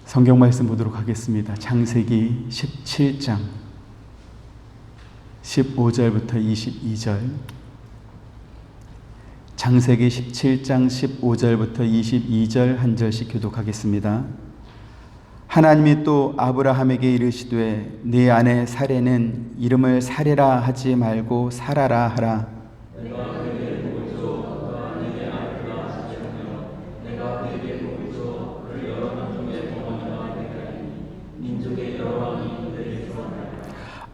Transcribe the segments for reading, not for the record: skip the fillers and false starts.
성경 말씀 보도록 하겠습니다. 창세기 17장 15절부터 22절. 창세기 17장 15절부터 22절 한 절씩 교독하겠습니다. 하나님이 또 아브라함에게 이르시되 네 아내 사레는 이름을 사레라 하지 말고 사라라 하라.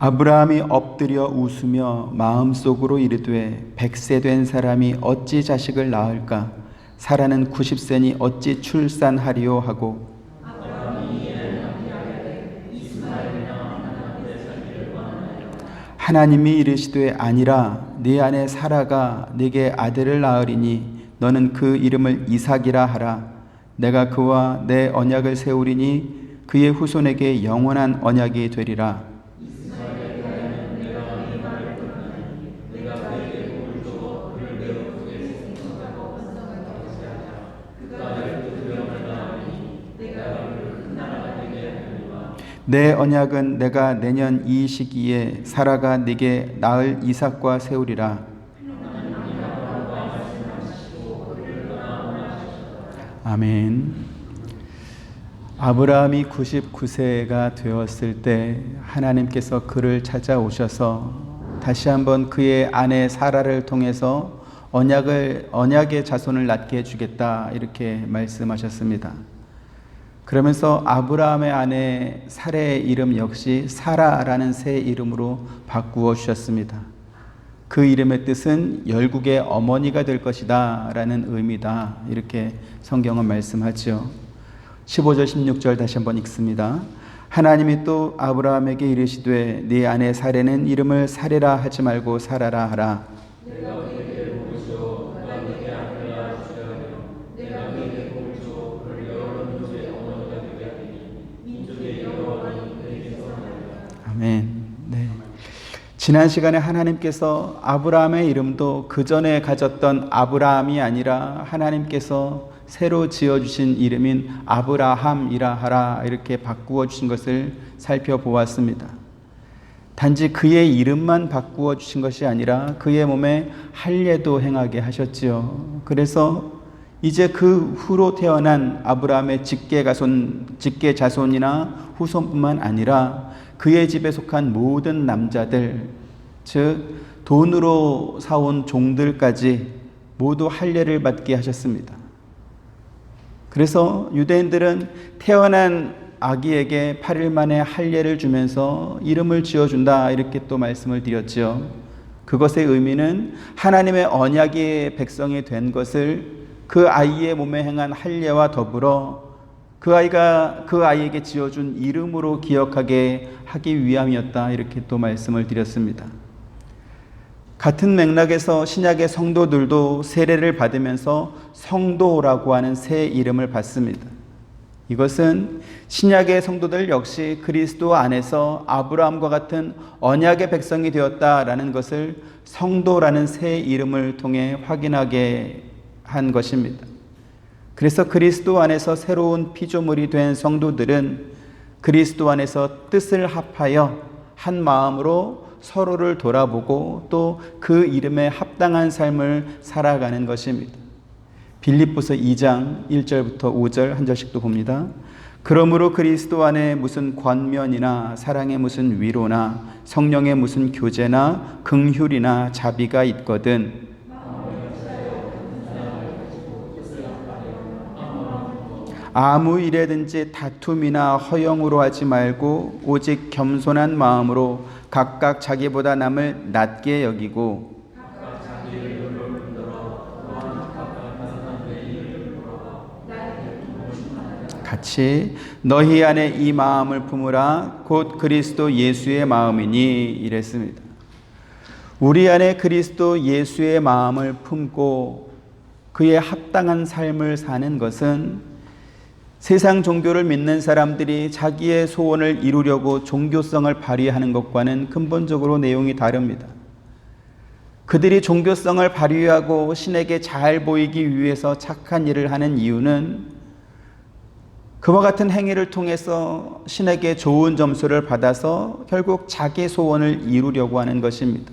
아브라함이 엎드려 웃으며 마음속으로 이르되 100세 된 사람이 어찌 자식을 낳을까? 사라는 90세니 어찌 출산하리요 하고 하나님이 이르시되 아니라 네 아내 사라가 네게 아들을 낳으리니 너는 그 이름을 이삭이라 하라. 내가 그와 내 언약을 세우리니 그의 후손에게 영원한 언약이 되리라. 내 언약은 내가 내년 이 시기에 사라가 네게 낳을 이삭과 세우리라. 아멘. 아브라함이 99세가 되었을 때 하나님께서 그를 찾아오셔서 다시 한번 그의 아내 사라를 통해서 언약의 자손을 낳게 해주겠다 이렇게 말씀하셨습니다. 그러면서 아브라함의 아내 사레의 이름 역시 사라라는 새 이름으로 바꾸어 주셨습니다. 그 이름의 뜻은 열국의 어머니가 될 것이다 라는 의미다 이렇게 성경은 말씀하죠. 15절 16절 다시 한번 읽습니다. 하나님이 또 아브라함에게 이르시되 네 아내 사레는 이름을 사레라 하지 말고 사라라 하라. 아멘. 네. 지난 시간에 하나님께서 아브라함의 이름도 그 전에 가졌던 아브라함이 아니라 하나님께서 새로 지어주신 이름인 아브라함이라 하라 이렇게 바꾸어 주신 것을 살펴보았습니다. 단지 그의 이름만 바꾸어 주신 것이 아니라 그의 몸에 할례도 행하게 하셨지요. 그래서 이제 그 후로 태어난 아브라함의 직계 자손이나 후손뿐만 아니라 그의 집에 속한 모든 남자들, 즉 돈으로 사온 종들까지 모두 할례를 받게 하셨습니다. 그래서 유대인들은 태어난 아기에게 8일 만에 할례를 주면서 이름을 지어준다 이렇게 또 말씀을 드렸지요. 그것의 의미는 하나님의 언약의 백성이 된 것을 그 아이의 몸에 행한 할례와 더불어 그 아이에게 지어준 이름으로 기억하게 하기 위함이었다 이렇게 또 말씀을 드렸습니다. 같은 맥락에서 신약의 성도들도 세례를 받으면서 성도라고 하는 새 이름을 받습니다. 이것은 신약의 성도들 역시 그리스도 안에서 아브라함과 같은 언약의 백성이 되었다라는 것을 성도라는 새 이름을 통해 확인하게 한 것입니다. 그래서 그리스도 안에서 새로운 피조물이 된 성도들은 그리스도 안에서 뜻을 합하여 한 마음으로 서로를 돌아보고 또 그 이름에 합당한 삶을 살아가는 것입니다. 빌립보서 2장 1절부터 5절 한 절씩 또 봅니다. 그러므로 그리스도 안에 무슨 권면이나 사랑의 무슨 위로나 성령의 무슨 교제나 긍휼이나 자비가 있거든 아무 일에든지 다툼이나 허영으로 하지 말고 오직 겸손한 마음으로 각각 자기보다 남을 낮게 여기고 같이 너희 안에 이 마음을 품으라 곧 그리스도 예수의 마음이니 이랬습니다. 우리 안에 그리스도 예수의 마음을 품고 그의 합당한 삶을 사는 것은 세상 종교를 믿는 사람들이 자기의 소원을 이루려고 종교성을 발휘하는 것과는 근본적으로 내용이 다릅니다. 그들이 종교성을 발휘하고 신에게 잘 보이기 위해서 착한 일을 하는 이유는 그와 같은 행위를 통해서 신에게 좋은 점수를 받아서 결국 자기 소원을 이루려고 하는 것입니다.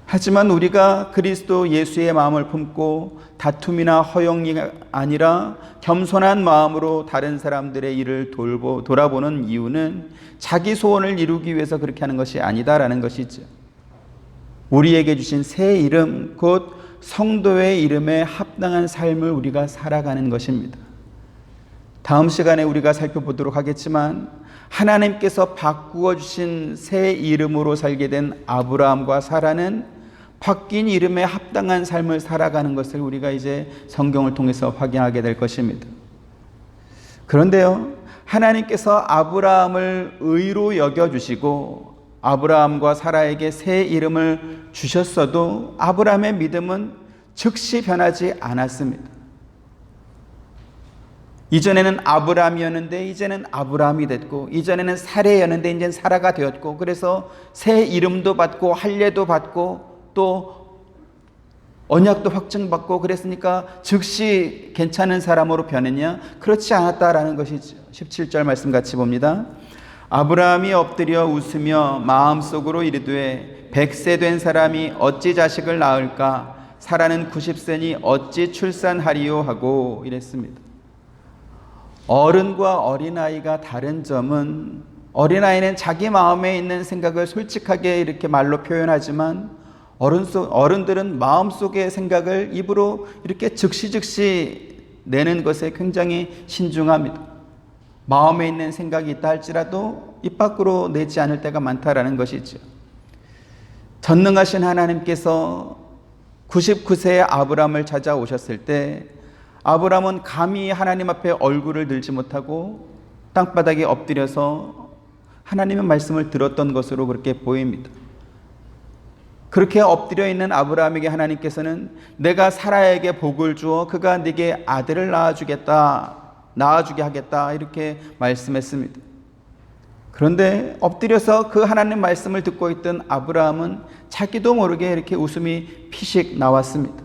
하지만 우리가 그리스도 예수의 마음을 품고 다툼이나 허영이 아니라 겸손한 마음으로 다른 사람들의 일을 돌아보는 이유는 자기 소원을 이루기 위해서 그렇게 하는 것이 아니다라는 것이죠. 우리에게 주신 새 이름, 곧 성도의 이름에 합당한 삶을 우리가 살아가는 것입니다. 다음 시간에 우리가 살펴보도록 하겠지만 하나님께서 바꾸어 주신 새 이름으로 살게 된 아브라함과 사라는 바뀐 이름에 합당한 삶을 살아가는 것을 우리가 이제 성경을 통해서 확인하게 될 것입니다. 그런데요, 하나님께서 아브라함을 의로 여겨주시고 아브라함과 사라에게 새 이름을 주셨어도 아브라함의 믿음은 즉시 변하지 않았습니다. 이전에는 아브라함이었는데 이제는 아브라함이 됐고, 이전에는 사레였는데 이제는 사라가 되었고, 그래서 새 이름도 받고 할례도 받고 또 언약도 확증받고 그랬으니까 즉시 괜찮은 사람으로 변했냐? 그렇지 않았다라는 것이죠. 17절 말씀 같이 봅니다. 아브라함이 엎드려 웃으며 마음속으로 이르되 100세 된 사람이 어찌 자식을 낳을까? 사라는 90세니 어찌 출산하리요? 하고 이랬습니다. 어른과 어린아이가 다른 점은, 어린아이는 자기 마음에 있는 생각을 솔직하게 이렇게 말로 표현하지만 어른들은 마음속의 생각을 입으로 이렇게 즉시 내는 것에 굉장히 신중합니다. 마음에 있는 생각이 있다 할지라도 입 밖으로 내지 않을 때가 많다라는 것이죠. 전능하신 하나님께서 99세의 아브라함을 찾아오셨을 때 아브라함은 감히 하나님 앞에 얼굴을 들지 못하고 땅바닥에 엎드려서 하나님의 말씀을 들었던 것으로 그렇게 보입니다. 그렇게 엎드려 있는 아브라함에게 하나님께서는 내가 사라에게 복을 주어 그가 네게 아들을 낳아주게 하겠다 이렇게 말씀했습니다. 그런데 엎드려서 그 하나님 말씀을 듣고 있던 아브라함은 자기도 모르게 이렇게 웃음이 피식 나왔습니다.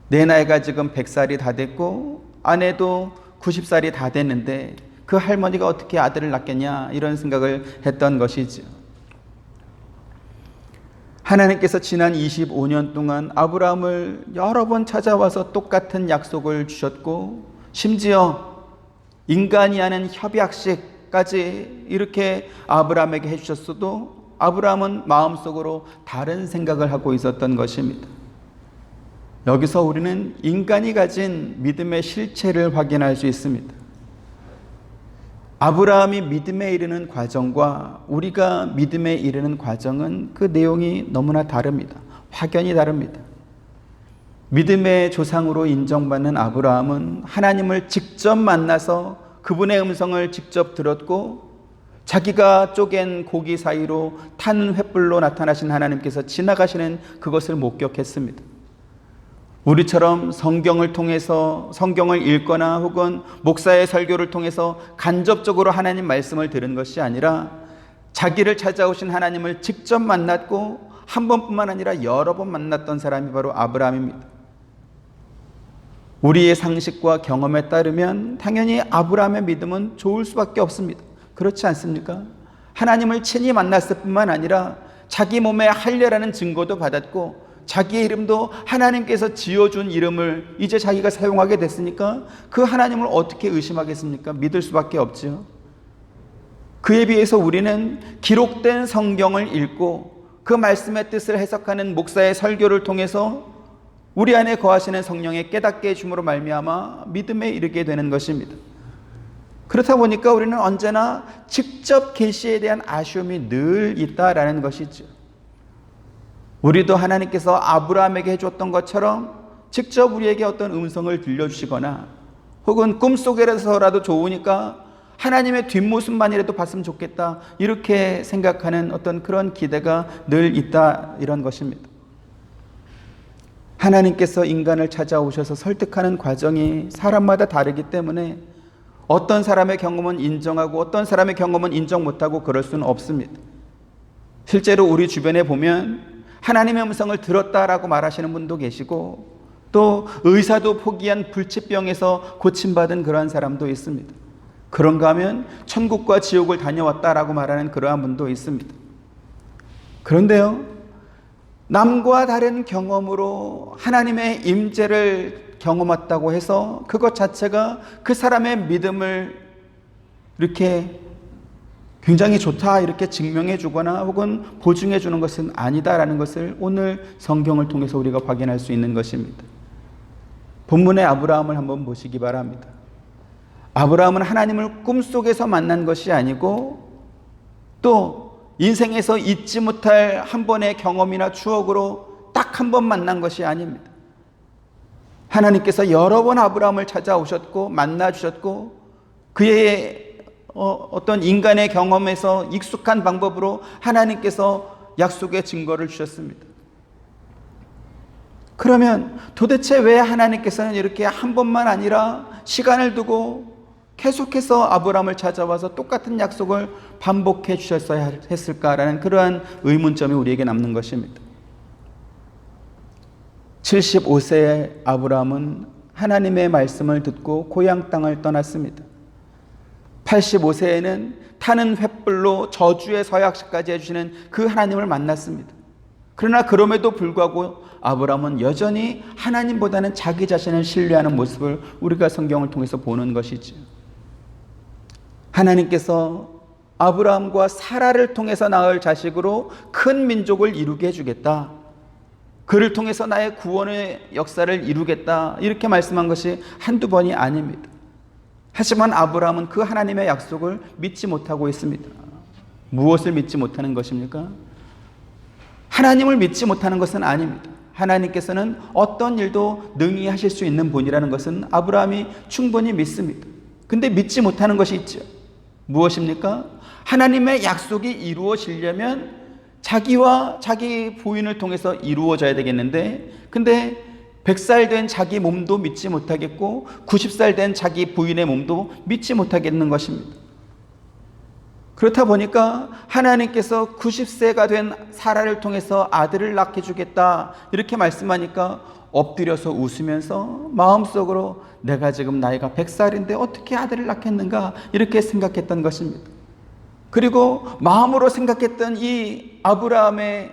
내 나이가 지금 100살이 다 됐고 아내도 90살이 다 됐는데 그 할머니가 어떻게 아들을 낳겠냐, 이런 생각을 했던 것이죠. 하나님께서 지난 25년 동안 아브라함을 여러 번 찾아와서 똑같은 약속을 주셨고 심지어 인간이 하는 협약식까지 이렇게 아브라함에게 해주셨어도 아브라함은 마음속으로 다른 생각을 하고 있었던 것입니다. 여기서 우리는 인간이 가진 믿음의 실체를 확인할 수 있습니다. 아브라함이 믿음에 이르는 과정과 우리가 믿음에 이르는 과정은 그 내용이 너무나 다릅니다. 확연히 다릅니다. 믿음의 조상으로 인정받는 아브라함은 하나님을 직접 만나서 그분의 음성을 직접 들었고, 자기가 쪼갠 고기 사이로 타는 횃불로 나타나신 하나님께서 지나가시는 그것을 목격했습니다. 우리처럼 성경을 통해서 성경을 읽거나 혹은 목사의 설교를 통해서 간접적으로 하나님 말씀을 들은 것이 아니라 자기를 찾아오신 하나님을 직접 만났고 한 번뿐만 아니라 여러 번 만났던 사람이 바로 아브라함입니다. 우리의 상식과 경험에 따르면 당연히 아브라함의 믿음은 좋을 수밖에 없습니다. 그렇지 않습니까? 하나님을 친히 만났을 뿐만 아니라 자기 몸에 할례라는 증거도 받았고 자기의 이름도 하나님께서 지어준 이름을 이제 자기가 사용하게 됐으니까 그 하나님을 어떻게 의심하겠습니까? 믿을 수밖에 없죠. 그에 비해서 우리는 기록된 성경을 읽고 그 말씀의 뜻을 해석하는 목사의 설교를 통해서 우리 안에 거하시는 성령의 깨닫게 해줌으로 말미암아 믿음에 이르게 되는 것입니다. 그렇다 보니까 우리는 언제나 직접 계시에 대한 아쉬움이 늘 있다라는 것이죠. 우리도 하나님께서 아브라함에게 해줬던 것처럼 직접 우리에게 어떤 음성을 들려주시거나 혹은 꿈속에서라도 좋으니까 하나님의 뒷모습만이라도 봤으면 좋겠다 이렇게 생각하는 어떤 그런 기대가 늘 있다, 이런 것입니다. 하나님께서 인간을 찾아오셔서 설득하는 과정이 사람마다 다르기 때문에 어떤 사람의 경험은 인정하고 어떤 사람의 경험은 인정 못하고 그럴 수는 없습니다. 실제로 우리 주변에 보면 하나님의 음성을 들었다라고 말하시는 분도 계시고 또 의사도 포기한 불치병에서 고침받은 그러한 사람도 있습니다. 그런가 하면 천국과 지옥을 다녀왔다라고 말하는 그러한 분도 있습니다. 그런데요, 남과 다른 경험으로 하나님의 임재를 경험했다고 해서 그것 자체가 그 사람의 믿음을 이렇게 굉장히 좋다 이렇게 증명해 주거나 혹은 보증해 주는 것은 아니다라는 것을 오늘 성경을 통해서 우리가 확인할 수 있는 것입니다. 본문의 아브라함을 한번 보시기 바랍니다. 아브라함은 하나님을 꿈속에서 만난 것이 아니고 또 인생에서 잊지 못할 한 번의 경험이나 추억으로 딱 한 번 만난 것이 아닙니다. 하나님께서 여러 번 아브라함을 찾아오셨고 만나 주셨고 그의 어떤 인간의 경험에서 익숙한 방법으로 하나님께서 약속의 증거를 주셨습니다. 그러면 도대체 왜 하나님께서는 이렇게 한 번만 아니라 시간을 두고 계속해서 아브라함을 찾아와서 똑같은 약속을 반복해 주셨어야 했을까라는 그러한 의문점이 우리에게 남는 것입니다. 75세의 아브라함은 하나님의 말씀을 듣고 고향 땅을 떠났습니다. 85세에는 타는 횃불로 저주의 서약식까지 해주시는 그 하나님을 만났습니다. 그러나 그럼에도 불구하고 아브라함은 여전히 하나님보다는 자기 자신을 신뢰하는 모습을 우리가 성경을 통해서 보는 것이죠. 하나님께서 아브라함과 사라를 통해서 낳을 자식으로 큰 민족을 이루게 해주겠다. 그를 통해서 나의 구원의 역사를 이루겠다. 이렇게 말씀한 것이 한두 번이 아닙니다. 하지만 아브라함은 그 하나님의 약속을 믿지 못하고 있습니다. 무엇을 믿지 못하는 것입니까? 하나님을 믿지 못하는 것은 아닙니다. 하나님께서는 어떤 일도 능히 하실 수 있는 분이라는 것은 아브라함이 충분히 믿습니다. 근데 믿지 못하는 것이 있죠. 무엇입니까? 하나님의 약속이 이루어지려면 자기와 자기 부인을 통해서 이루어져야 되겠는데, 근데 100살 된 자기 몸도 믿지 못하겠고 90살 된 자기 부인의 몸도 믿지 못하겠는 것입니다. 그렇다 보니까 하나님께서 90세가 된 사라를 통해서 아들을 낳게 주겠다 이렇게 말씀하니까 엎드려서 웃으면서 마음속으로 내가 지금 나이가 100살인데 어떻게 아들을 낳겠는가 이렇게 생각했던 것입니다. 그리고 마음으로 생각했던 이 아브라함의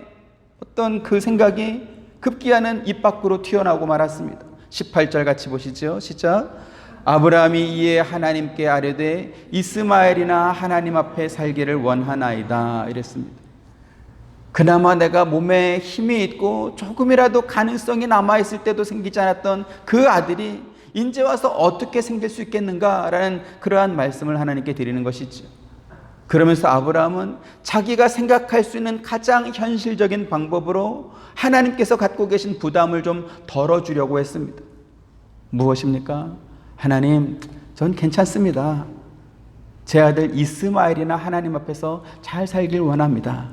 어떤 그 생각이 급기야는 입 밖으로 튀어나오고 말았습니다. 18절 같이 보시죠. 시작. 아브라함이 이에 하나님께 아뢰되 이스마엘이나 하나님 앞에 살기를 원하나이다 이랬습니다. 그나마 내가 몸에 힘이 있고 조금이라도 가능성이 남아있을 때도 생기지 않았던 그 아들이 이제 와서 어떻게 생길 수 있겠는가라는 그러한 말씀을 하나님께 드리는 것이죠. 그러면서 아브라함은 자기가 생각할 수 있는 가장 현실적인 방법으로 하나님께서 갖고 계신 부담을 좀 덜어주려고 했습니다. 무엇입니까? 하나님, 전 괜찮습니다. 제 아들 이스마엘이나 하나님 앞에서 잘 살길 원합니다.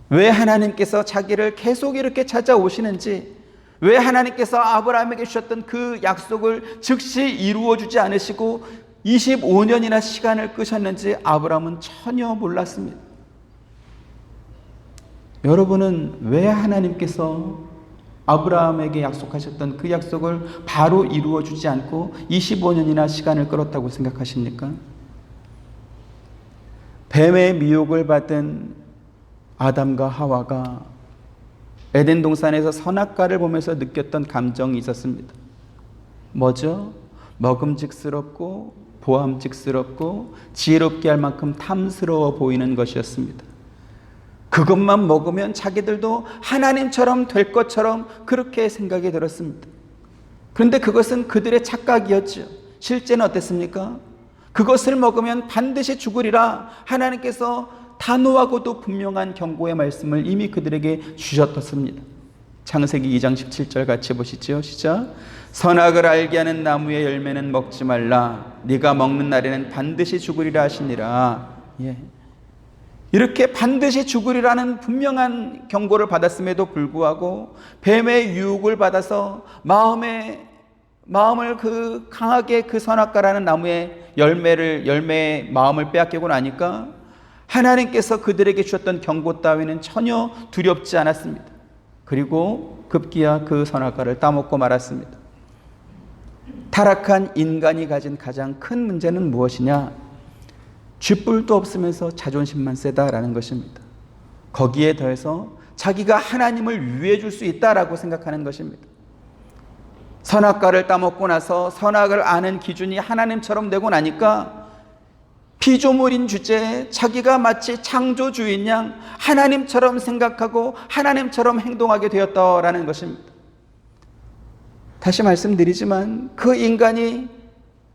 왜 하나님께서 자기를 계속 이렇게 찾아오시는지, 왜 하나님께서 아브라함에게 주셨던 그 약속을 즉시 이루어주지 않으시고 25년이나 시간을 끄셨는지 아브라함은 전혀 몰랐습니다. 여러분은 왜 하나님께서 아브라함에게 약속하셨던 그 약속을 바로 이루어주지 않고 25년이나 시간을 끌었다고 생각하십니까? 뱀의 미혹을 받은 아담과 하와가 에덴 동산에서 선악과를 보면서 느꼈던 감정이 있었습니다. 뭐죠? 먹음직스럽고 보암직스럽고 지혜롭게 할 만큼 탐스러워 보이는 것이었습니다. 그것만 먹으면 자기들도 하나님처럼 될 것처럼 그렇게 생각이 들었습니다. 그런데 그것은 그들의 착각이었죠. 실제는 어땠습니까? 그것을 먹으면 반드시 죽으리라 하나님께서 단호하고도 분명한 경고의 말씀을 이미 그들에게 주셨습니다. 창세기 2장 17절 같이 보시죠. 시작. 선악을 알게 하는 나무의 열매는 먹지 말라. 네가 먹는 날에는 반드시 죽으리라 하시니라. 이렇게 반드시 죽으리라는 분명한 경고를 받았음에도 불구하고 뱀의 유혹을 받아서 마음을 그 강하게 그 선악과라는 나무의 열매의 마음을 빼앗기고 나니까 하나님께서 그들에게 주셨던 경고 따위는 전혀 두렵지 않았습니다. 그리고 급기야 그 선악과를 따먹고 말았습니다. 타락한 인간이 가진 가장 큰 문제는 무엇이냐? 쥐뿔도 없으면서 자존심만 세다라는 것입니다. 거기에 더해서 자기가 하나님을 위해 줄 수 있다라고 생각하는 것입니다. 선악과를 따먹고 나서 선악을 아는 기준이 하나님처럼 되고 나니까 피조물인 주제에 자기가 마치 창조주인 양 하나님처럼 생각하고 하나님처럼 행동하게 되었다라는 것입니다. 다시 말씀드리지만 그 인간이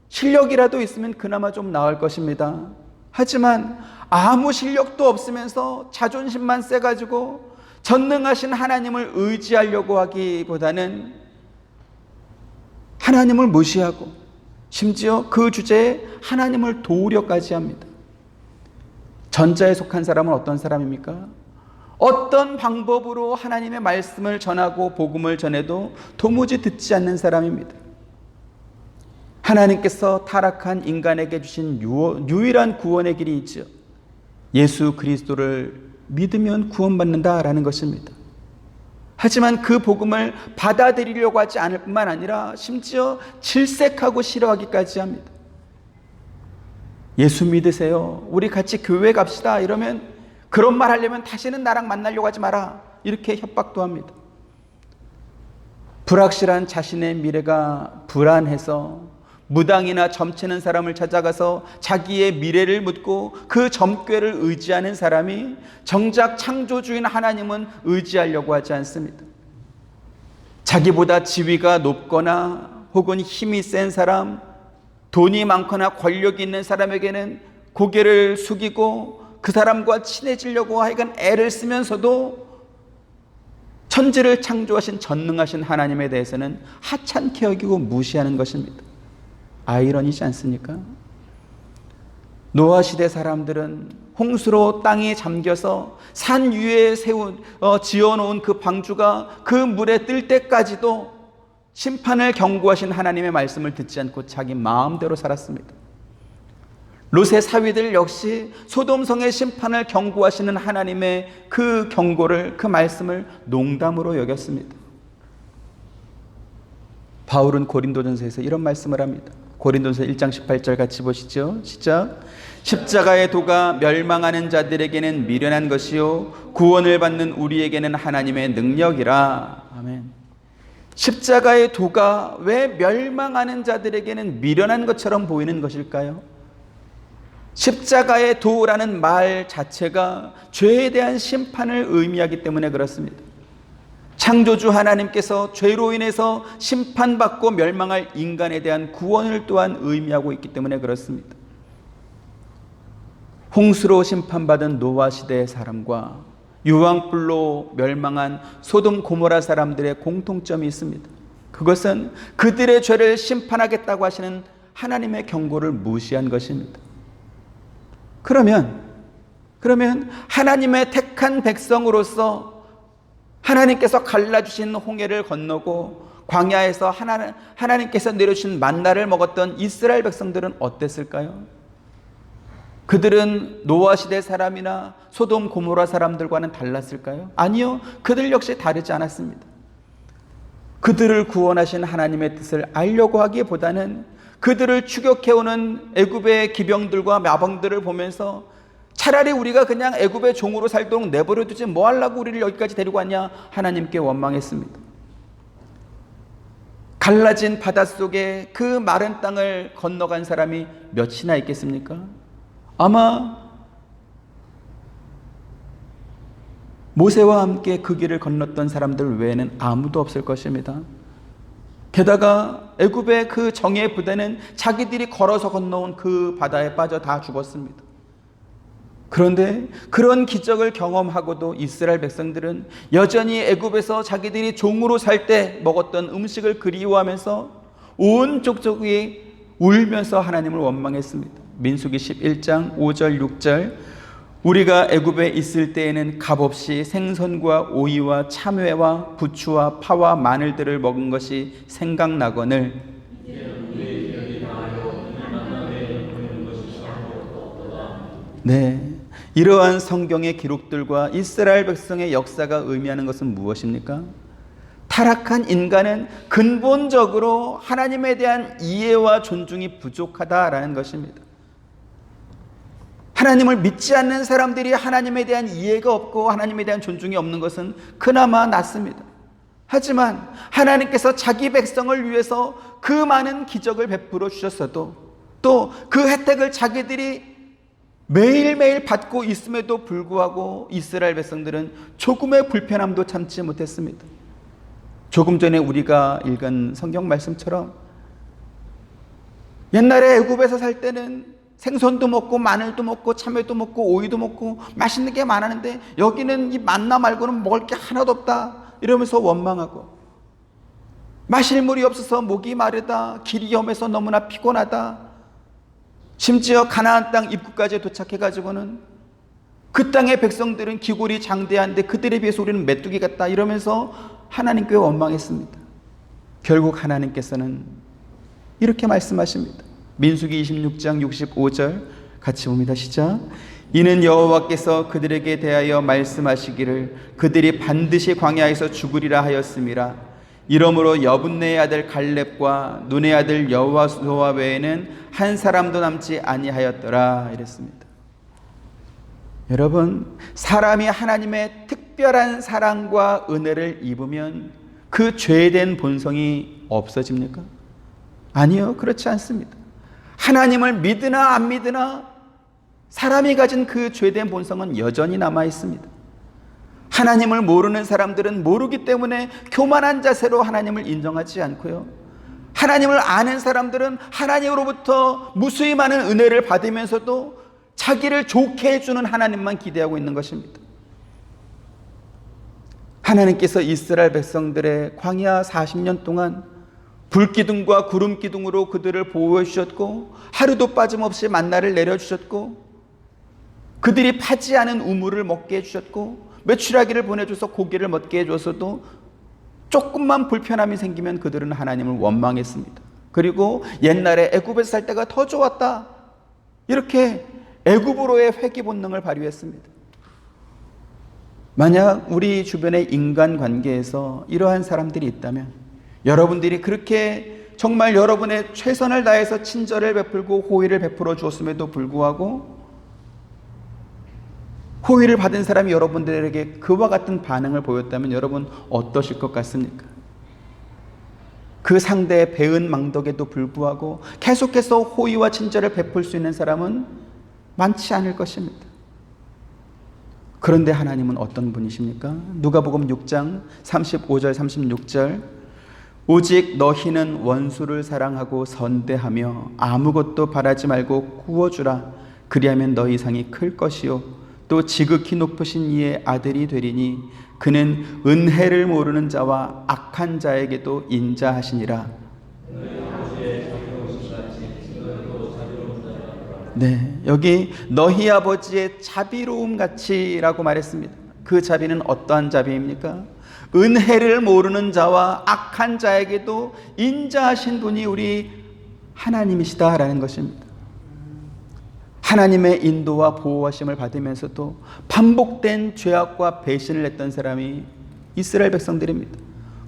실력이라도 있으면 그나마 좀 나을 것입니다. 하지만 아무 실력도 없으면서 자존심만 세가지고 전능하신 하나님을 의지하려고 하기보다는 하나님을 무시하고 심지어 그 주제에 하나님을 도우려까지 합니다. 전자에 속한 사람은 어떤 사람입니까? 어떤 방법으로 하나님의 말씀을 전하고 복음을 전해도 도무지 듣지 않는 사람입니다. 하나님께서 타락한 인간에게 주신 유일한 구원의 길이 있죠. 예수 그리스도를 믿으면 구원받는다라는 것입니다. 하지만 그 복음을 받아들이려고 하지 않을 뿐만 아니라 심지어 질색하고 싫어하기까지 합니다. 예수 믿으세요. 우리 같이 교회 갑시다. 이러면 그런 말 하려면 다시는 나랑 만나려고 하지 마라. 이렇게 협박도 합니다. 불확실한 자신의 미래가 불안해서 무당이나 점치는 사람을 찾아가서 자기의 미래를 묻고 그 점괘를 의지하는 사람이 정작 창조주인 하나님은 의지하려고 하지 않습니다. 자기보다 지위가 높거나 혹은 힘이 센 사람, 돈이 많거나 권력이 있는 사람에게는 고개를 숙이고 그 사람과 친해지려고 하여간 애를 쓰면서도 천지를 창조하신 전능하신 하나님에 대해서는 하찮게 여기고 무시하는 것입니다. 아이러니지 않습니까? 노아 시대 사람들은 홍수로 땅이 잠겨서 산 위에 지어놓은 그 방주가 그 물에 뜰 때까지도 심판을 경고하신 하나님의 말씀을 듣지 않고 자기 마음대로 살았습니다. 롯의 사위들 역시 소돔성의 심판을 경고하시는 하나님의 그 경고를, 그 말씀을 농담으로 여겼습니다. 바울은 고린도전서에서 이런 말씀을 합니다. 고린도전서 1장 18절 같이 보시죠. 시작. 십자가의 도가 멸망하는 자들에게는 미련한 것이요 구원을 받는 우리에게는 하나님의 능력이라. 아멘. 십자가의 도가 왜 멸망하는 자들에게는 미련한 것처럼 보이는 것일까요? 십자가의 도라는 말 자체가 죄에 대한 심판을 의미하기 때문에 그렇습니다. 창조주 하나님께서 죄로 인해서 심판받고 멸망할 인간에 대한 구원을 또한 의미하고 있기 때문에 그렇습니다. 홍수로 심판받은 노아 시대의 사람과 유황불로 멸망한 소돔 고모라 사람들의 공통점이 있습니다. 그것은 그들의 죄를 심판하겠다고 하시는 하나님의 경고를 무시한 것입니다. 그러면 하나님의 택한 백성으로서 하나님께서 갈라주신 홍해를 건너고 광야에서 하나님께서 내려주신 만나를 먹었던 이스라엘 백성들은 어땠을까요? 그들은 노아 시대 사람이나 소돔 고모라 사람들과는 달랐을까요? 아니요, 그들 역시 다르지 않았습니다. 그들을 구원하신 하나님의 뜻을 알려고 하기보다는 그들을 추격해오는 애굽의 기병들과 마병들을 보면서 차라리 우리가 그냥 애굽의 종으로 살도록 내버려 두지 뭐 하려고 우리를 여기까지 데리고 왔냐 하나님께 원망했습니다. 갈라진 바닷속에 그 마른 땅을 건너간 사람이 몇이나 있겠습니까? 아마 모세와 함께 그 길을 건넜던 사람들 외에는 아무도 없을 것입니다. 게다가 애굽의 그 정예 부대는 자기들이 걸어서 건너온 그 바다에 빠져 다 죽었습니다. 그런데 그런 기적을 경험하고도 이스라엘 백성들은 여전히 애굽에서 자기들이 종으로 살 때 먹었던 음식을 그리워하면서 온 족속이 울면서 하나님을 원망했습니다. 민수기 11장 5절 6절 우리가 애굽에 있을 때에는 값없이 생선과 오이와 참외와 부추와 파와 마늘들을 먹은 것이 생각나거늘 네, 이러한 성경의 기록들과 이스라엘 백성의 역사가 의미하는 것은 무엇입니까? 타락한 인간은 근본적으로 하나님에 대한 이해와 존중이 부족하다라는 것입니다. 하나님을 믿지 않는 사람들이 하나님에 대한 이해가 없고 하나님에 대한 존중이 없는 것은 그나마 낫습니다. 하지만 하나님께서 자기 백성을 위해서 그 많은 기적을 베풀어 주셨어도 또 그 혜택을 자기들이 매일매일 받고 있음에도 불구하고 이스라엘 백성들은 조금의 불편함도 참지 못했습니다. 조금 전에 우리가 읽은 성경 말씀처럼 옛날에 애굽에서 살 때는 생선도 먹고 마늘도 먹고 참외도 먹고 오이도 먹고 맛있는 게 많았는데 여기는 이 만나 말고는 먹을 게 하나도 없다 이러면서 원망하고, 마실 물이 없어서 목이 마르다, 길이 험해서 너무나 피곤하다, 심지어 가나안 땅 입구까지 도착해가지고는 그 땅의 백성들은 기골이 장대한데 그들에 비해서 우리는 메뚜기 같다 이러면서 하나님께 원망했습니다. 결국 하나님께서는 이렇게 말씀하십니다. 민수기 26장 65절 같이 봅니다. 시작. 이는 여호와께서 그들에게 대하여 말씀하시기를 그들이 반드시 광야에서 죽으리라 하였음이라. 이러므로 여분네의 아들 갈렙과 눈의 아들 여호수아 외에는 한 사람도 남지 아니하였더라 이랬습니다. 여러분, 사람이 하나님의 특별한 사랑과 은혜를 입으면 그 죄된 본성이 없어집니까? 아니요, 그렇지 않습니다. 하나님을 믿으나 안 믿으나 사람이 가진 그 죄된 본성은 여전히 남아 있습니다. 하나님을 모르는 사람들은 모르기 때문에 교만한 자세로 하나님을 인정하지 않고요, 하나님을 아는 사람들은 하나님으로부터 무수히 많은 은혜를 받으면서도 자기를 좋게 해주는 하나님만 기대하고 있는 것입니다. 하나님께서 이스라엘 백성들의 광야 40년 동안 불기둥과 구름기둥으로 그들을 보호해 주셨고, 하루도 빠짐없이 만나를 내려주셨고, 그들이 파지 않은 우물을 먹게 해주셨고, 메추라기를 보내줘서 고기를 먹게 해줘서도 조금만 불편함이 생기면 그들은 하나님을 원망했습니다. 그리고 옛날에 애굽에서 살 때가 더 좋았다 이렇게 애굽으로의 회귀 본능을 발휘했습니다. 만약 우리 주변의 인간관계에서 이러한 사람들이 있다면 여러분들이 그렇게 정말 여러분의 최선을 다해서 친절을 베풀고 호의를 베풀어 주었음에도 불구하고 호의를 받은 사람이 여러분들에게 그와 같은 반응을 보였다면 여러분 어떠실 것 같습니까? 그 상대의 배은 망덕에도 불구하고 계속해서 호의와 친절을 베풀 수 있는 사람은 많지 않을 것입니다. 그런데 하나님은 어떤 분이십니까? 누가복음 6장 35절 36절 오직 너희는 원수를 사랑하고 선대하며 아무것도 바라지 말고 구워주라. 그리하면 너희 상이 클 것이요 또 지극히 높으신 이의 아들이 되리니 그는 은혜를 모르는 자와 악한 자에게도 인자하시니라. 네, 여기 너희 아버지의 자비로움 같이라고 말했습니다. 그 자비는 어떠한 자비입니까? 은혜를 모르는 자와 악한 자에게도 인자하신 분이 우리 하나님이시다라는 것입니다. 하나님의 인도와 보호하심을 받으면서도 반복된 죄악과 배신을 했던 사람이 이스라엘 백성들입니다.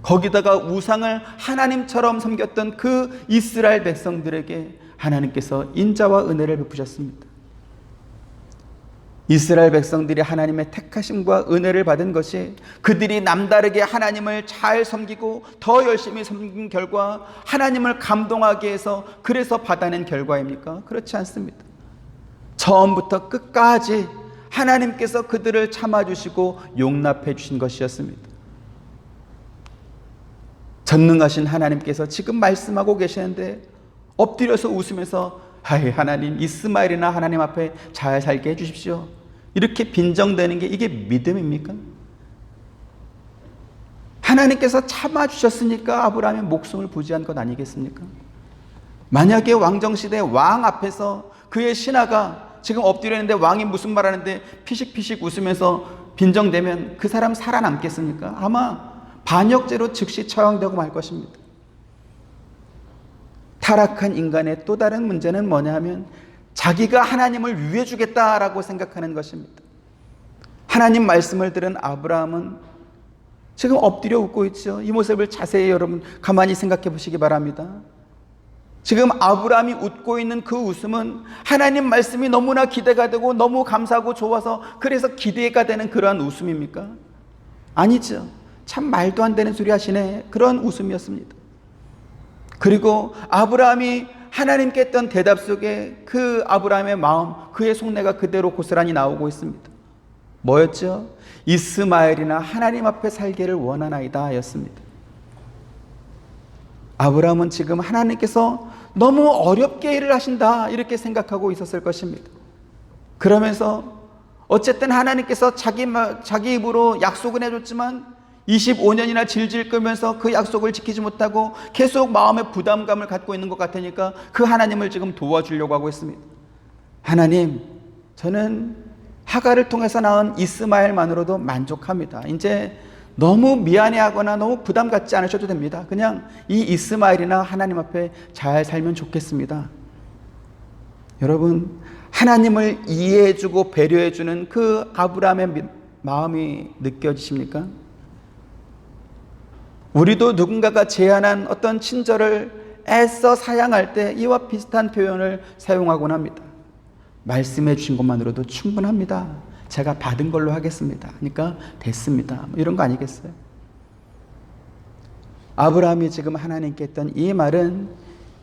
거기다가 우상을 하나님처럼 섬겼던 그 이스라엘 백성들에게 하나님께서 인자와 은혜를 베푸셨습니다. 이스라엘 백성들이 하나님의 택하심과 은혜를 받은 것이 그들이 남다르게 하나님을 잘 섬기고 더 열심히 섬긴 결과 하나님을 감동하게 해서 그래서 받아낸 결과입니까? 그렇지 않습니다. 처음부터 끝까지 하나님께서 그들을 참아주시고 용납해 주신 것이었습니다. 전능하신 하나님께서 지금 말씀하고 계시는데 엎드려서 웃으면서 아이 하나님 이스마엘이나 하나님 앞에 잘 살게 해주십시오 이렇게 빈정대는 게 이게 믿음입니까? 하나님께서 참아주셨으니까 아브라함의 목숨을 부지한 것 아니겠습니까? 만약에 왕정시대 왕 앞에서 그의 신하가 지금 엎드려 있는데 왕이 무슨 말 하는데 피식피식 웃으면서 빈정대면 그 사람 살아남겠습니까? 아마 반역죄로 즉시 처형되고 말 것입니다. 타락한 인간의 또 다른 문제는 뭐냐 하면 자기가 하나님을 위해 주겠다라고 생각하는 것입니다. 하나님 말씀을 들은 아브라함은 지금 엎드려 웃고 있죠. 이 모습을 자세히 여러분 가만히 생각해 보시기 바랍니다. 지금 아브라함이 웃고 있는 그 웃음은 하나님 말씀이 너무나 기대가 되고 너무 감사하고 좋아서 그래서 기대가 되는 그러한 웃음입니까? 아니죠. 참 말도 안 되는 소리 하시네. 그런 웃음이었습니다. 그리고 아브라함이 하나님께 했던 대답 속에 그 아브라함의 마음, 그의 속내가 그대로 고스란히 나오고 있습니다. 뭐였죠? 이스마엘이나 하나님 앞에 살기를 원하나이다 였습니다. 아브라함은 지금 하나님께서 너무 어렵게 일을 하신다 이렇게 생각하고 있었을 것입니다. 그러면서 어쨌든 하나님께서 자기 입으로 약속은 해줬지만 25년이나 질질 끌면서 그 약속을 지키지 못하고 계속 마음의 부담감을 갖고 있는 것 같으니까 그 하나님을 지금 도와주려고 하고 있습니다. 하나님, 저는 하갈을 통해서 낳은 이스마엘만으로도 만족합니다. 이제 너무 미안해하거나 너무 부담 갖지 않으셔도 됩니다. 그냥 이 이스마엘이나 하나님 앞에 잘 살면 좋겠습니다. 여러분, 하나님을 이해해주고 배려해주는 그 아브라함의 마음이 느껴지십니까? 우리도 누군가가 제안한 어떤 친절을 애써 사양할 때 이와 비슷한 표현을 사용하곤 합니다. 말씀해 주신 것만으로도 충분합니다. 제가 받은 걸로 하겠습니다. 그러니까 됐습니다. 이런 거 아니겠어요? 아브라함이 지금 하나님께 했던 이 말은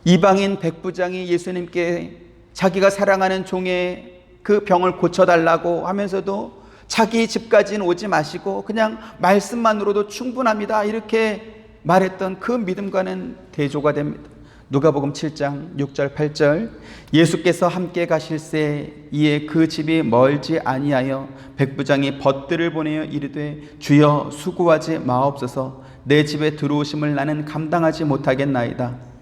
이방인 백부장이 예수님께 자기가 사랑하는 종의 그 병을 고쳐달라고 하면서도 자기 집까지는 오지 마시고 그냥 말씀만으로도 충분합니다. 이렇게 말했던 그 믿음과는 대조가 됩니다. 누가복음 7장 6절 8절 예수께서 함께 가실새 이에 그 집이 멀지 아니하여 백부장이 벗들을 보내어 이르되 주여 수고하지 마옵소서 내 집에 들어오심을 나는 감당하지 못하겠나이다.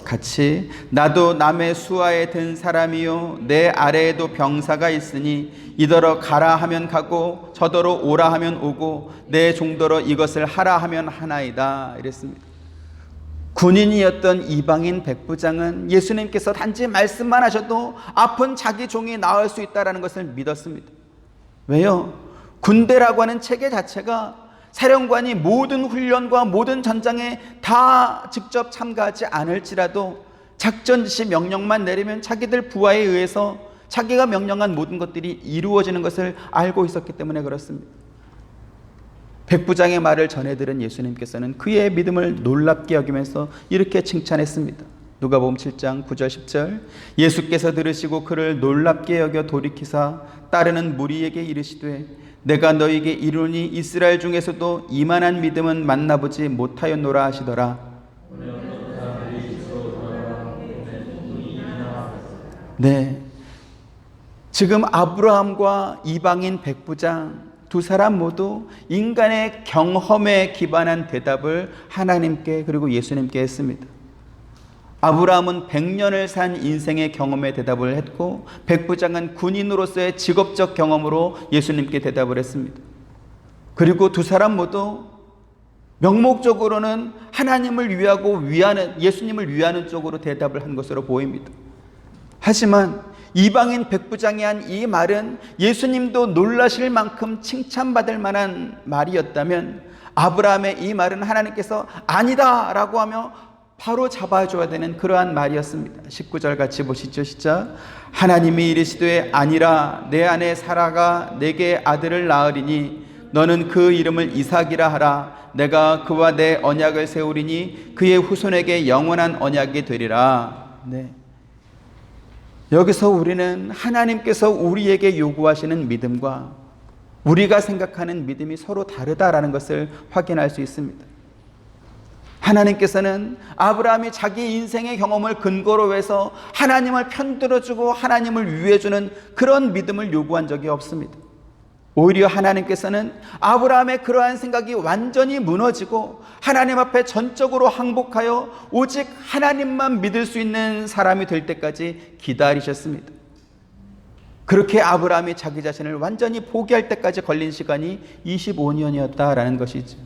같이 나도 남의 수하에 든 사람이요 내 아래에도 병사가 있으니 이더러 가라 하면 가고 저더러 오라 하면 오고 내 종더러 이것을 하라 하면 하나이다 이랬습니다. 군인이었던 이방인 백부장은 예수님께서 단지 말씀만 하셔도 아픈 자기 종이 나을 수 있다는 것을 믿었습니다. 왜요? 군대라고 하는 체계 자체가 사령관이 모든 훈련과 모든 전장에 다 직접 참가하지 않을지라도 작전 지시 명령만 내리면 자기들 부하에 의해서 자기가 명령한 모든 것들이 이루어지는 것을 알고 있었기 때문에 그렇습니다. 백부장의 말을 전해 들은 예수님께서는 그의 믿음을 놀랍게 여기면서 이렇게 칭찬했습니다. 누가복음 7장 9절 10절 예수께서 들으시고 그를 놀랍게 여겨 돌이키사 따르는 무리에게 이르시되 내가 너에게 이르노니 이스라엘 중에서도 이만한 믿음은 만나보지 못하였노라 하시더라. 네, 지금 아브라함과 이방인 백부장 두 사람 모두 인간의 경험에 기반한 대답을 하나님께 그리고 예수님께 했습니다. 아브라함은 100년을 산 인생의 경험에 대답을 했고 백부장은 군인으로서의 직업적 경험으로 예수님께 대답을 했습니다. 그리고 두 사람 모두 명목적으로는 하나님을 위하고 예수님을 위하는 쪽으로 대답을 한 것으로 보입니다. 하지만 이방인 백부장이 한 이 말은 예수님도 놀라실 만큼 칭찬받을 만한 말이었다면 아브라함의 이 말은 하나님께서 아니다 라고 하며 바로 잡아줘야 되는 그러한 말이었습니다. 19절 같이 보시죠. 시작. 하나님이 이르시되 아니라 내 아내 사라가 내게 아들을 낳으리니 너는 그 이름을 이삭이라 하라. 내가 그와 내 언약을 세우리니 그의 후손에게 영원한 언약이 되리라. 네. 여기서 우리는 하나님께서 우리에게 요구하시는 믿음과 우리가 생각하는 믿음이 서로 다르다라는 것을 확인할 수 있습니다. 하나님께서는 아브라함이 자기 인생의 경험을 근거로 해서 하나님을 편들어주고 하나님을 위해주는 그런 믿음을 요구한 적이 없습니다. 오히려 하나님께서는 아브라함의 그러한 생각이 완전히 무너지고 하나님 앞에 전적으로 항복하여 오직 하나님만 믿을 수 있는 사람이 될 때까지 기다리셨습니다. 그렇게 아브라함이 자기 자신을 완전히 포기할 때까지 걸린 시간이 25년이었다라는 것이죠.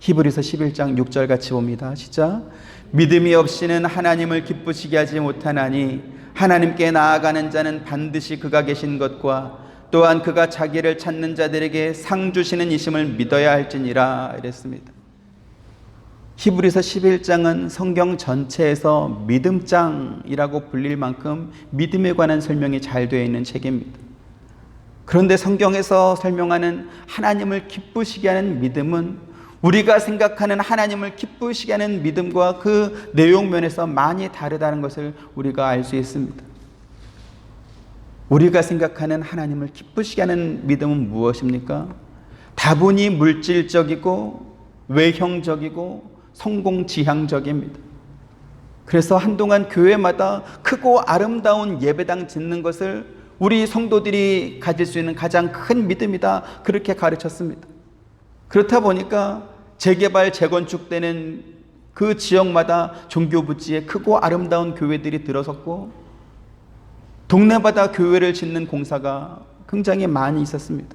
히브리서 11장 6절 같이 봅니다. 시작. 믿음이 없이는 하나님을 기쁘시게 하지 못하나니 하나님께 나아가는 자는 반드시 그가 계신 것과 또한 그가 자기를 찾는 자들에게 상 주시는 이심을 믿어야 할지니라 이랬습니다. 히브리서 11장은 성경 전체에서 믿음장이라고 불릴 만큼 믿음에 관한 설명이 잘 되어 있는 책입니다. 그런데 성경에서 설명하는 하나님을 기쁘시게 하는 믿음은 우리가 생각하는 하나님을 기쁘시게 하는 믿음과 그 내용 면에서 많이 다르다는 것을 우리가 알 수 있습니다. 우리가 생각하는 하나님을 기쁘시게 하는 믿음은 무엇입니까? 다분히 물질적이고 외형적이고 성공지향적입니다. 그래서 한동안 교회마다 크고 아름다운 예배당 짓는 것을 우리 성도들이 가질 수 있는 가장 큰 믿음이다, 그렇게 가르쳤습니다. 그렇다 보니까 재개발, 재건축되는 그 지역마다 종교부지에 크고 아름다운 교회들이 들어섰고 동네마다 교회를 짓는 공사가 굉장히 많이 있었습니다.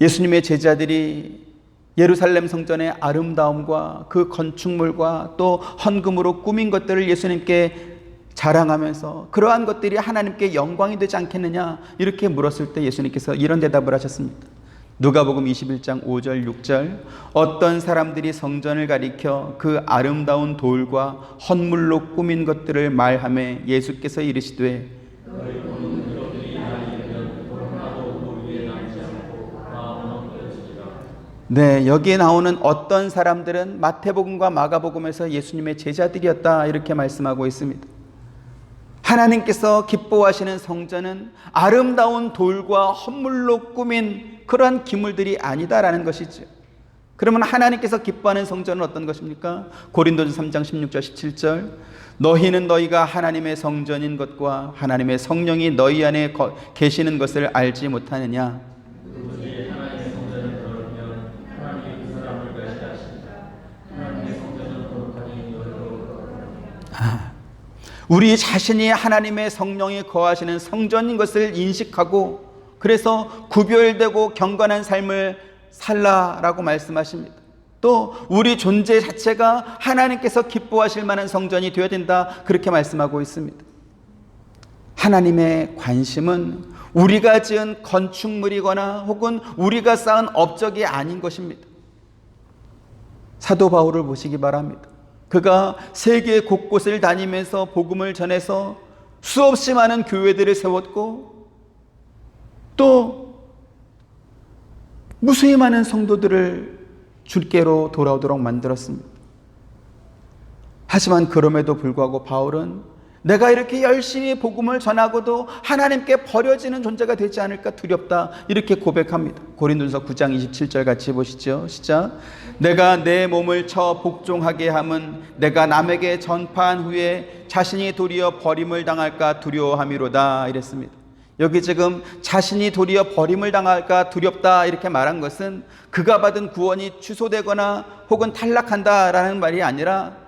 예수님의 제자들이 예루살렘 성전의 아름다움과 그 건축물과 또 헌금으로 꾸민 것들을 예수님께 자랑하면서 그러한 것들이 하나님께 영광이 되지 않겠느냐 이렇게 물었을 때 예수님께서 이런 대답을 하셨습니다. 누가복음 21장 5절 6절 어떤 사람들이 성전을 가리켜 그 아름다운 돌과 헌물로 꾸민 것들을 말하며 예수께서 이르시되 네, 여기에 나오는 어떤 사람들은 마태복음과 마가복음에서 예수님의 제자들이었다 이렇게 말씀하고 있습니다. 하나님께서 기뻐하시는 성전은 아름다운 돌과 헌물로 꾸민 그러한 기물들이 아니다라는 것이죠. 그러면 하나님께서 기뻐하는 성전은 어떤 것입니까? 고린도전서 3장 16절 17절 너희는 너희가 하나님의 성전인 것과 하나님의 성령이 너희 안에 계시는 것을 알지 못하느냐. 우리 자신이 하나님의 성령이 거하시는 성전인 것을 인식하고 그래서 구별되고 경건한 삶을 살라라고 말씀하십니다. 또 우리 존재 자체가 하나님께서 기뻐하실 만한 성전이 되어야 된다 그렇게 말씀하고 있습니다. 하나님의 관심은 우리가 지은 건축물이거나 혹은 우리가 쌓은 업적이 아닌 것입니다. 사도 바울을 보시기 바랍니다. 그가 세계 곳곳을 다니면서 복음을 전해서 수없이 많은 교회들을 세웠고 또 무수히 많은 성도들을 주께로 돌아오도록 만들었습니다. 하지만 그럼에도 불구하고 바울은 내가 이렇게 열심히 복음을 전하고도 하나님께 버려지는 존재가 되지 않을까 두렵다 이렇게 고백합니다. 고린도전서 9장 27절 같이 보시죠. 시작. 내가 내 몸을 쳐 복종하게 함은 내가 남에게 전파한 후에 자신이 도리어 버림을 당할까 두려워함이로다 이랬습니다. 여기 지금 자신이 도리어 버림을 당할까 두렵다 이렇게 말한 것은 그가 받은 구원이 취소되거나 혹은 탈락한다라는 말이 아니라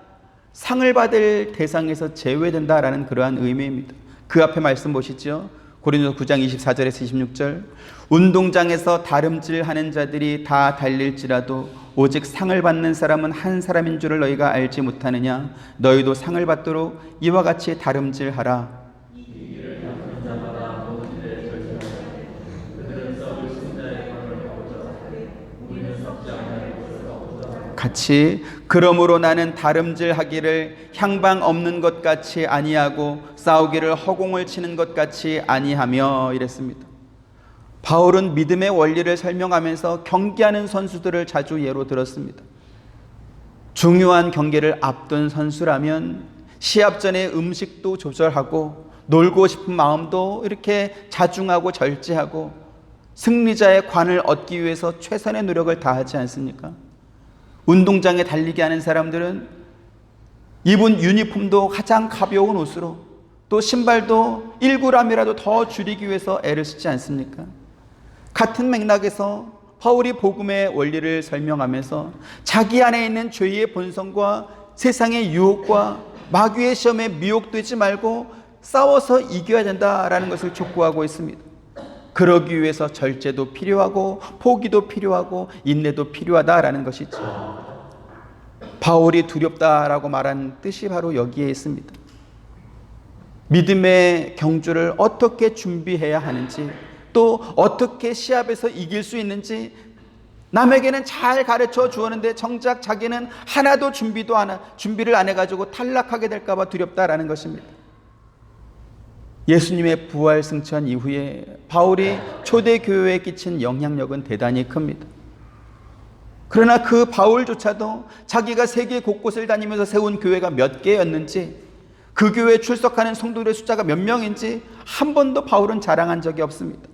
상을 받을 대상에서 제외된다라는 그러한 의미입니다. 그 앞에 말씀 보시죠. 고린도서 9장 24절에서 26절 운동장에서 다름질하는 자들이 다 달릴지라도 오직 상을 받는 사람은 한 사람인 줄을 너희가 알지 못하느냐. 너희도 상을 받도록 이와 같이 다름질하라. 같이 그러므로 나는 다름질하기를 향방 없는 것 같이 아니하고 싸우기를 허공을 치는 것 같이 아니하며 이랬습니다. 바울은 믿음의 원리를 설명하면서 경기하는 선수들을 자주 예로 들었습니다. 중요한 경기를 앞둔 선수라면 시합 전에 음식도 조절하고 놀고 싶은 마음도 이렇게 자중하고 절제하고 승리자의 관을 얻기 위해서 최선의 노력을 다하지 않습니까? 운동장에 달리기 하는 사람들은 입은 유니폼도 가장 가벼운 옷으로 또 신발도 1g이라도 더 줄이기 위해서 애를 쓰지 않습니까? 같은 맥락에서 바울이 복음의 원리를 설명하면서 자기 안에 있는 죄의 본성과 세상의 유혹과 마귀의 시험에 미혹되지 말고 싸워서 이겨야 된다라는 것을 촉구하고 있습니다. 그러기 위해서 절제도 필요하고 포기도 필요하고 인내도 필요하다라는 것이죠. 바울이 두렵다라고 말한 뜻이 바로 여기에 있습니다. 믿음의 경주를 어떻게 준비해야 하는지, 또 어떻게 시합에서 이길 수 있는지 남에게는 잘 가르쳐 주었는데 정작 자기는 하나도 준비를 안 해가지고 탈락하게 될까봐 두렵다라는 것입니다. 예수님의 부활 승천 이후에 바울이 초대교회에 끼친 영향력은 대단히 큽니다. 그러나 그 바울조차도 자기가 세계 곳곳을 다니면서 세운 교회가 몇 개였는지, 그 교회에 출석하는 성도들의 숫자가 몇 명인지 한 번도 바울은 자랑한 적이 없습니다.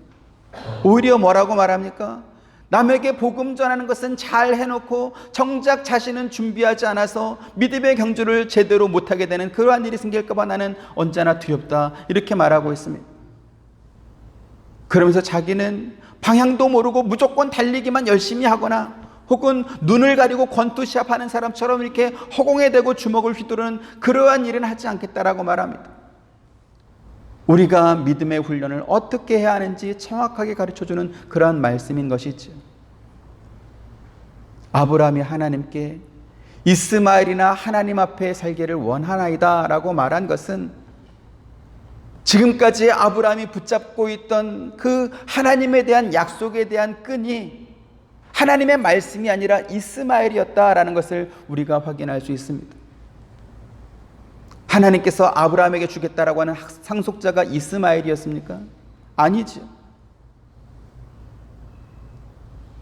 오히려 뭐라고 말합니까? 남에게 복음 전하는 것은 잘 해놓고 정작 자신은 준비하지 않아서 믿음의 경주를 제대로 못하게 되는 그러한 일이 생길까봐 나는 언제나 두렵다, 이렇게 말하고 있습니다. 그러면서 자기는 방향도 모르고 무조건 달리기만 열심히 하거나 혹은 눈을 가리고 권투 시합하는 사람처럼 이렇게 허공에 대고 주먹을 휘두르는 그러한 일은 하지 않겠다라고 말합니다. 우리가 믿음의 훈련을 어떻게 해야 하는지 정확하게 가르쳐주는 그러한 말씀인 것이죠. 아브라함이 하나님께 이스마엘이나 하나님 앞에 살기를 원하나이다 라고 말한 것은 지금까지 아브라함이 붙잡고 있던 그 하나님에 대한 약속에 대한 끈이 하나님의 말씀이 아니라 이스마엘이었다라는 것을 우리가 확인할 수 있습니다. 하나님께서 아브라함에게 주겠다라고 하는 상속자가 이스마엘이었습니까? 아니죠.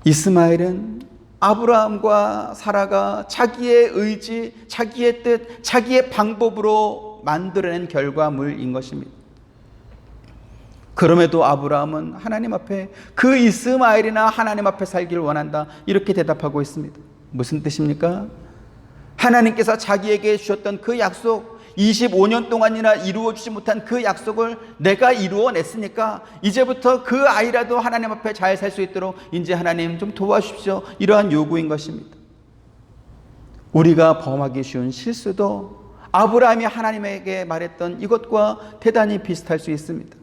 이스마엘은 아브라함과 사라가 자기의 의지, 자기의 뜻, 자기의 방법으로 만들어낸 결과물인 것입니다. 그럼에도 아브라함은 하나님 앞에 그 이스마엘이나 하나님 앞에 살기를 원한다, 이렇게 대답하고 있습니다. 무슨 뜻입니까? 하나님께서 자기에게 주셨던 그 약속, 25년 동안이나 이루어주지 못한 그 약속을 내가 이루어냈으니까 이제부터 그 아이라도 하나님 앞에 잘 살 수 있도록 이제 하나님 좀 도와주십시오, 이러한 요구인 것입니다. 우리가 범하기 쉬운 실수도 아브라함이 하나님에게 말했던 이것과 대단히 비슷할 수 있습니다.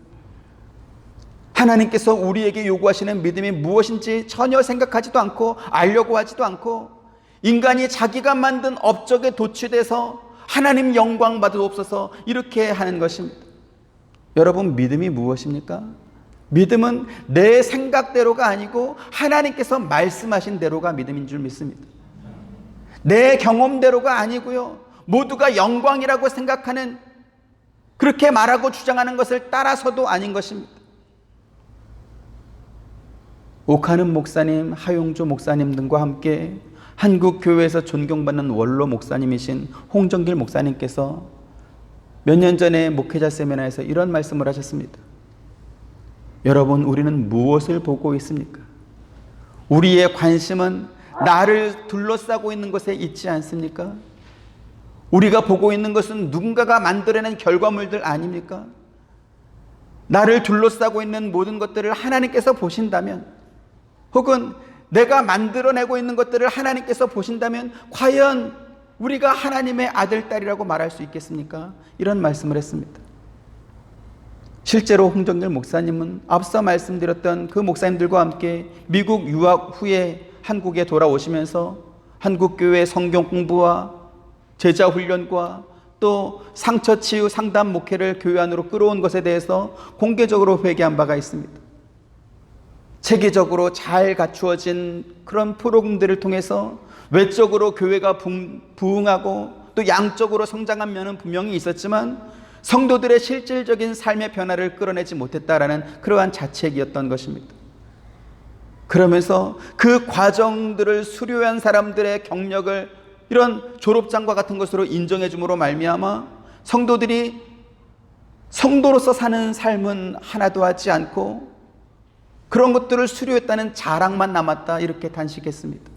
하나님께서 우리에게 요구하시는 믿음이 무엇인지 전혀 생각하지도 않고 알려고 하지도 않고 인간이 자기가 만든 업적에 도취돼서 하나님 영광 받으옵소서 이렇게 하는 것입니다. 여러분, 믿음이 무엇입니까? 믿음은 내 생각대로가 아니고 하나님께서 말씀하신 대로가 믿음인 줄 믿습니다. 내 경험대로가 아니고요, 모두가 영광이라고 생각하는, 그렇게 말하고 주장하는 것을 따라서도 아닌 것입니다. 오카는 목사님, 하용조 목사님 등과 함께 한국 교회에서 존경받는 원로 목사님이신 홍정길 목사님께서 몇 년 전에 목회자 세미나에서 이런 말씀을 하셨습니다. 여러분, 우리는 무엇을 보고 있습니까? 우리의 관심은 나를 둘러싸고 있는 것에 있지 않습니까? 우리가 보고 있는 것은 누군가가 만들어낸 결과물들 아닙니까? 나를 둘러싸고 있는 모든 것들을 하나님께서 보신다면, 혹은 내가 만들어내고 있는 것들을 하나님께서 보신다면 과연 우리가 하나님의 아들, 딸이라고 말할 수 있겠습니까? 이런 말씀을 했습니다. 실제로 홍정길 목사님은 앞서 말씀드렸던 그 목사님들과 함께 미국 유학 후에 한국에 돌아오시면서 한국교회 성경 공부와 제자 훈련과 또 상처 치유 상담 목회를 교회 안으로 끌어온 것에 대해서 공개적으로 회개한 바가 있습니다. 체계적으로 잘 갖추어진 그런 프로그램들을 통해서 외적으로 교회가 부흥하고 또 양적으로 성장한 면은 분명히 있었지만 성도들의 실질적인 삶의 변화를 끌어내지 못했다라는 그러한 자책이었던 것입니다. 그러면서 그 과정들을 수료한 사람들의 경력을 이런 졸업장과 같은 것으로 인정해 줌으로 말미암아 성도들이 성도로서 사는 삶은 하나도 하지 않고 그런 것들을 수료했다는 자랑만 남았다, 이렇게 단식했습니다.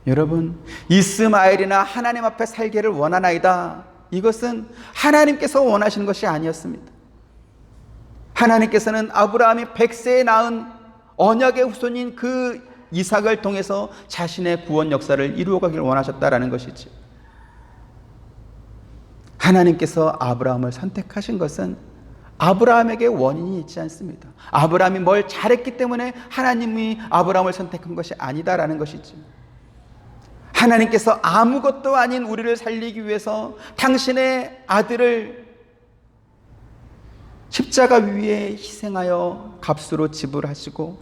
여러분, 이스마엘이나 하나님 앞에 살기를 원하나이다, 이것은 하나님께서 원하시는 것이 아니었습니다. 하나님께서는 아브라함이 100세에 낳은 언약의 후손인 그 이삭을 통해서 자신의 구원 역사를 이루어가길 원하셨다라는 것이지. 하나님께서 아브라함을 선택하신 것은 아브라함에게 원인이 있지 않습니다. 아브라함이 뭘 잘했기 때문에 하나님이 아브라함을 선택한 것이 아니다라는 것이죠. 하나님께서 아무것도 아닌 우리를 살리기 위해서 당신의 아들을 십자가 위에 희생하여 값으로 지불하시고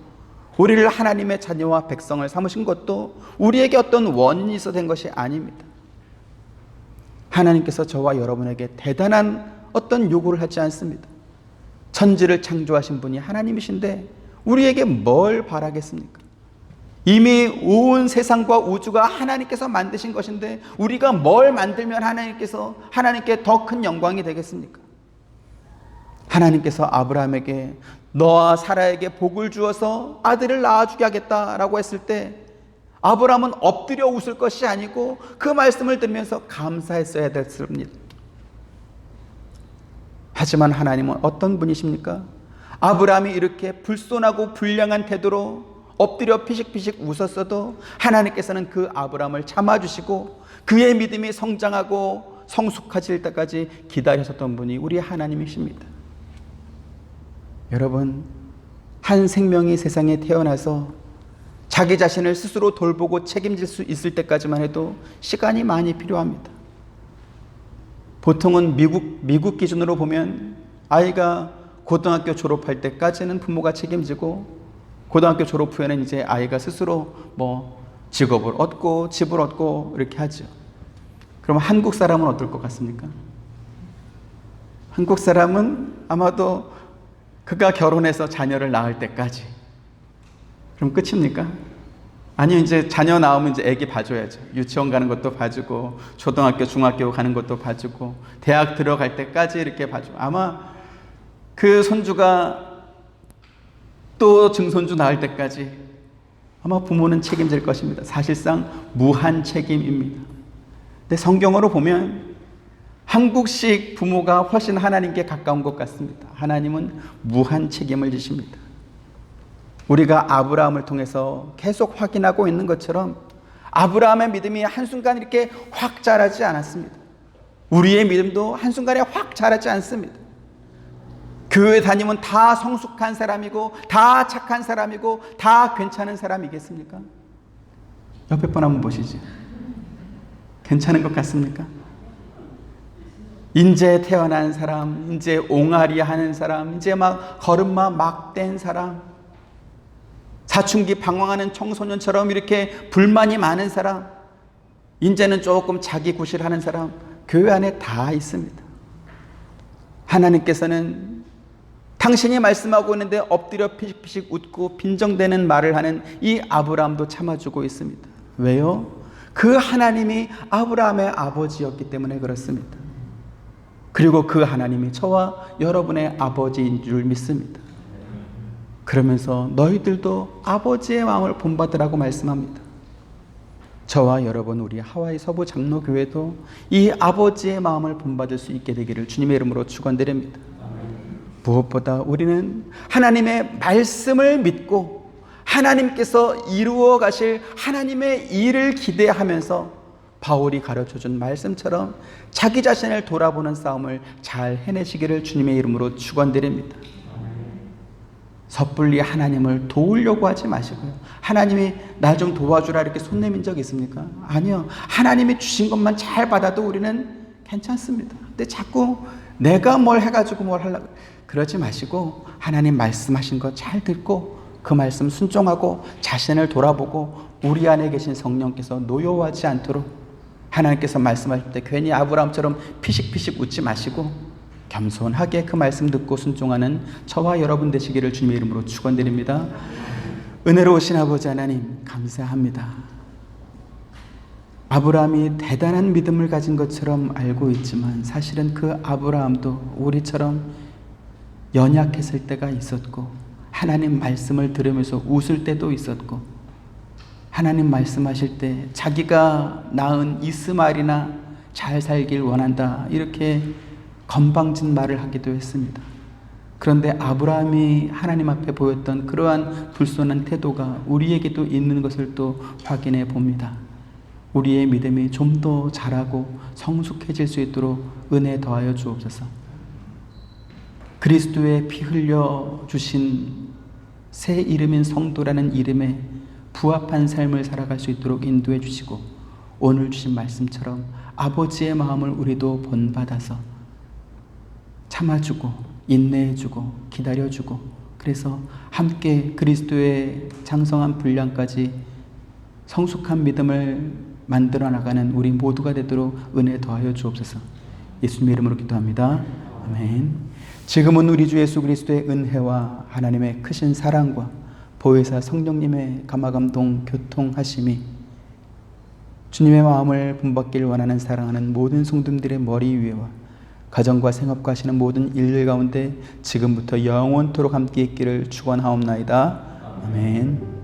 우리를 하나님의 자녀와 백성을 삼으신 것도 우리에게 어떤 원인이 있어 된 것이 아닙니다. 하나님께서 저와 여러분에게 대단한 어떤 요구를 하지 않습니다. 천지를 창조하신 분이 하나님이신데 우리에게 뭘 바라겠습니까? 이미 온 세상과 우주가 하나님께서 만드신 것인데 우리가 뭘 만들면 하나님께 더 큰 영광이 되겠습니까? 하나님께서 아브라함에게 너와 사라에게 복을 주어서 아들을 낳아주게 하겠다라고 했을 때 아브라함은 엎드려 웃을 것이 아니고 그 말씀을 들으면서 감사했어야 됐습니다. 하지만 하나님은 어떤 분이십니까? 아브라함이 이렇게 불손하고 불량한 태도로 엎드려 피식피식 웃었어도 하나님께서는 그 아브라함을 참아주시고 그의 믿음이 성장하고 성숙해질 때까지 기다리셨던 분이 우리 하나님이십니다. 여러분, 한 생명이 세상에 태어나서 자기 자신을 스스로 돌보고 책임질 수 있을 때까지만 해도 시간이 많이 필요합니다. 보통은 미국 기준으로 보면 아이가 고등학교 졸업할 때까지는 부모가 책임지고 고등학교 졸업 후에는 이제 아이가 스스로 직업을 얻고 집을 얻고 이렇게 하죠. 그럼 한국 사람은 어떨 것 같습니까? 한국 사람은 아마도 그가 결혼해서 자녀를 낳을 때까지. 그럼 끝입니까? 아니요, 이제 자녀 나오면 이제 애기 봐줘야죠. 유치원 가는 것도 봐주고, 초등학교, 중학교 가는 것도 봐주고, 대학 들어갈 때까지 이렇게 봐주고. 아마 그 손주가 또 증손주 낳을 때까지 아마 부모는 책임질 것입니다. 사실상 무한 책임입니다. 근데 성경으로 보면 한국식 부모가 훨씬 하나님께 가까운 것 같습니다. 하나님은 무한 책임을 지십니다. 우리가 아브라함을 통해서 계속 확인하고 있는 것처럼 아브라함의 믿음이 한순간 이렇게 확 자라지 않았습니다. 우리의 믿음도 한순간에 확 자라지 않습니다. 교회 다니면 다 성숙한 사람이고 다 착한 사람이고 다 괜찮은 사람이겠습니까? 옆에 분 한번 보시죠. 괜찮은 것 같습니까? 인제 태어난 사람, 인제 옹알이 하는 사람, 인제 막 걸음마 막 뗀 사람, 사춘기 방황하는 청소년처럼 이렇게 불만이 많은 사람, 인제는 조금 자기 구실하는 사람, 교회 안에 다 있습니다. 하나님께서는 당신이 말씀하고 있는데 엎드려 피식피식 웃고 빈정대는 말을 하는 이 아브라함도 참아주고 있습니다. 왜요? 그 하나님이 아브라함의 아버지였기 때문에 그렇습니다. 그리고 그 하나님이 저와 여러분의 아버지인 줄 믿습니다. 그러면서 너희들도 아버지의 마음을 본받으라고 말씀합니다. 저와 여러분, 우리 하와이 서부 장로교회도 이 아버지의 마음을 본받을 수 있게 되기를 주님의 이름으로 축원드립니다. 무엇보다 우리는 하나님의 말씀을 믿고 하나님께서 이루어 가실 하나님의 일을 기대하면서 바울이 가르쳐준 말씀처럼 자기 자신을 돌아보는 싸움을 잘 해내시기를 주님의 이름으로 축원드립니다. 섣불리 하나님을 도우려고 하지 마시고요. 하나님이 나 좀 도와주라 이렇게 손 내민 적 있습니까? 아니요. 하나님이 주신 것만 잘 받아도 우리는 괜찮습니다. 근데 자꾸 내가 뭘 해가지고 뭘 하려고 그러지 마시고 하나님 말씀하신 거 잘 듣고 그 말씀 순종하고 자신을 돌아보고 우리 안에 계신 성령께서 노여워하지 않도록 하나님께서 말씀하실 때 괜히 아브라함처럼 피식피식 웃지 마시고 겸손하게 그 말씀 듣고 순종하는 저와 여러분 되시기를 주님의 이름으로 축원드립니다. 은혜로우신 아버지 하나님 감사합니다. 아브라함이 대단한 믿음을 가진 것처럼 알고 있지만 사실은 그 아브라함도 우리처럼 연약했을 때가 있었고 하나님 말씀을 들으면서 웃을 때도 있었고 하나님 말씀하실 때 자기가 낳은 이스마엘이나 잘 살길 원한다 이렇게 건방진 말을 하기도 했습니다. 그런데 아브라함이 하나님 앞에 보였던 그러한 불손한 태도가 우리에게도 있는 것을 또 확인해 봅니다. 우리의 믿음이 좀 더 자라고 성숙해질 수 있도록 은혜 더하여 주옵소서. 그리스도의 피 흘려 주신 새 이름인 성도라는 이름에 부합한 삶을 살아갈 수 있도록 인도해 주시고, 오늘 주신 말씀처럼 아버지의 마음을 우리도 본받아서 참아주고 인내해주고 기다려주고, 그래서 함께 그리스도의 장성한 분량까지 성숙한 믿음을 만들어 나가는 우리 모두가 되도록 은혜 더하여 주옵소서. 예수님의 이름으로 기도합니다. 아멘. 지금은 우리 주 예수 그리스도의 은혜와 하나님의 크신 사랑과 보혜사 성령님의 감화감동 교통하심이 주님의 마음을 본받기를 원하는 사랑하는 모든 성도들의 머리 위에와 가정과 생업과 하시는 모든 일들 가운데 지금부터 영원토록 함께 있기를 축원하옵나이다. 아멘.